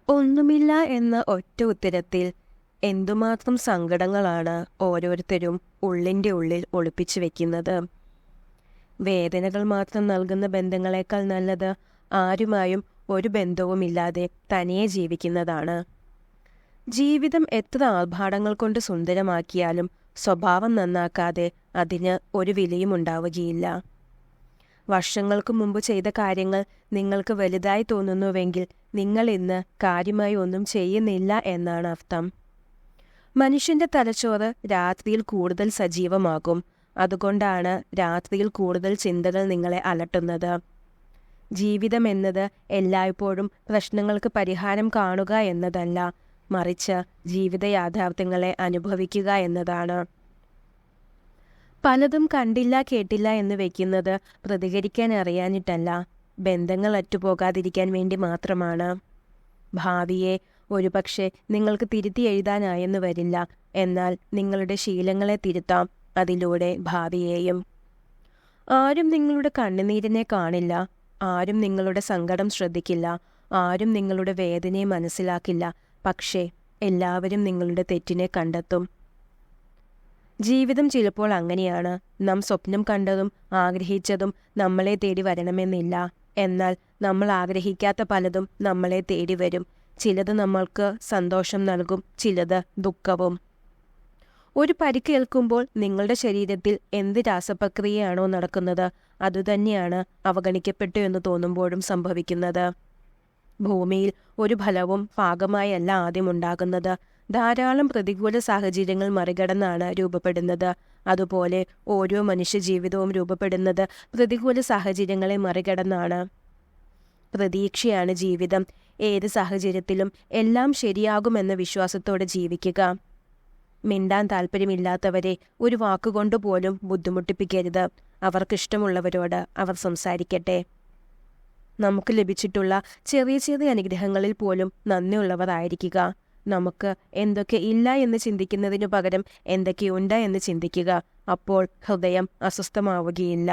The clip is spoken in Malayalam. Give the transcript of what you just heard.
ഒന്നുമില്ല എന്ന ഒറ്റ ഉത്തരത്തിൽ എന്തുമാത്രം സങ്കടങ്ങളാണ് ഓരോരുത്തരും ഉള്ളിൻ്റെ ഉള്ളിൽ ഒളിപ്പിച്ചു വെക്കുന്നത്. വേദനകൾ മാത്രം നൽകുന്ന ബന്ധങ്ങളെക്കാൾ നല്ലത് ആരുമായും ഒരു ബന്ധവുമില്ലാതെ തനിയെ ജീവിക്കുന്നതാണ്. ജീവിതം എത്ര ആർഭാടങ്ങൾ കൊണ്ട് സുന്ദരമാക്കിയാലും സ്വഭാവം നന്നാക്കാതെ അതിന് ഒരു വിലയും ഉണ്ടാവുകയില്ല. വർഷങ്ങൾക്ക് മുമ്പ് ചെയ്ത കാര്യങ്ങൾ നിങ്ങൾക്ക് വലുതായി തോന്നുന്നുവെങ്കിൽ നിങ്ങൾ ഇന്ന് കാര്യമായി ഒന്നും ചെയ്യുന്നില്ല എന്നാണ് അർത്ഥം. മനുഷ്യന്റെ തലച്ചോറ് രാത്രിയിൽ കൂടുതൽ സജീവമാകും. അതുകൊണ്ടാണ് രാത്രിയിൽ കൂടുതൽ ചിന്തകൾ നിങ്ങളെ അലട്ടുന്നത്. ജീവിതം എന്നത് എല്ലായ്പ്പോഴും പ്രശ്നങ്ങൾക്ക് പരിഹാരം കാണുക എന്നതല്ല, മറിച്ച് ജീവിത യാഥാർത്ഥ്യങ്ങളെ അനുഭവിക്കുക എന്നതാണ്. പലതും കണ്ടില്ല കേട്ടില്ല എന്ന് വെക്കുന്നത് പ്രതികരിക്കാൻ അറിയാനിട്ടല്ല, ബന്ധങ്ങൾ അറ്റുപോകാതിരിക്കാൻ വേണ്ടി മാത്രമാണ്. ഭാവിയെ ഒരുപക്ഷെ നിങ്ങൾക്ക് തിരുത്തി എഴുതാനായെന്ന് വരില്ല, എന്നാൽ നിങ്ങളുടെ ശീലങ്ങളെ തിരുത്താം അതിലൂടെ ഭാവിയെയും. ആരും നിങ്ങളുടെ കണ്ണുനീരിനെ കാണില്ല, ആരും നിങ്ങളുടെ സങ്കടം ശ്രദ്ധിക്കില്ല, ആരും നിങ്ങളുടെ വേദനയെ മനസ്സിലാക്കില്ല. പക്ഷേ എല്ലാവരും നിങ്ങളുടെ തെറ്റിനെ കണ്ടെത്തും. ജീവിതം ചിലപ്പോൾ അങ്ങനെയാണ്. നാം സ്വപ്നം കണ്ടതും ആഗ്രഹിച്ചതും നമ്മളെ തേടി വരണമെന്നില്ല. എന്നാൽ നമ്മൾ ആഗ്രഹിക്കാത്ത പലതും നമ്മളെ തേടി വരും. ചിലത് നമ്മൾക്ക് സന്തോഷം നൽകും, ചിലത് ദുഃഖവും. ഒരു പരിക്കേൽക്കുമ്പോൾ നിങ്ങളുടെ ശരീരത്തിൽ എന്ത് രാസപ്രക്രിയയാണോ നടക്കുന്നത് അതുതന്നെയാണ് അവഗണിക്കപ്പെട്ടു എന്ന് തോന്നുമ്പോഴും സംഭവിക്കുന്നത്. ഭൂമിയിൽ ഒരു ഫലവും പാകമായല്ല ആദ്യം ഉണ്ടാകുന്നത്. ധാരാളം പ്രതികൂല സാഹചര്യങ്ങൾ മറികടന്നാണ് രൂപപ്പെടുന്നത്. അതുപോലെ ഓരോ മനുഷ്യജീവിതവും രൂപപ്പെടുന്നത് പ്രതികൂല സാഹചര്യങ്ങളെ മറികടന്നാണ്. പ്രതീക്ഷയാണ് ജീവിതം. ഏത് സാഹചര്യത്തിലും എല്ലാം ശരിയാകുമെന്ന വിശ്വാസത്തോടെ ജീവിക്കുക. മിണ്ടാൻ താല്പര്യമില്ലാത്തവരെ ഒരു വാക്കുകൊണ്ടുപോലും ബുദ്ധിമുട്ടിപ്പിക്കരുത്. അവർക്കിഷ്ടമുള്ളവരോട് അവർ സംസാരിക്കട്ടെ. നമുക്ക് ലഭിച്ചിട്ടുള്ള ചെറിയ ചെറിയ അനുഗ്രഹങ്ങളിൽ പോലും നന്ദിയുള്ളവരായിരിക്കുക. നമുക്ക് എന്തൊക്കെ ഇല്ല എന്ന് ചിന്തിക്കുന്നതിനു പകരം എന്തൊക്കെയുണ്ട് എന്ന് ചിന്തിക്കുക. അപ്പോൾ ഹൃദയം അസ്വസ്ഥമാവുകയില്ല.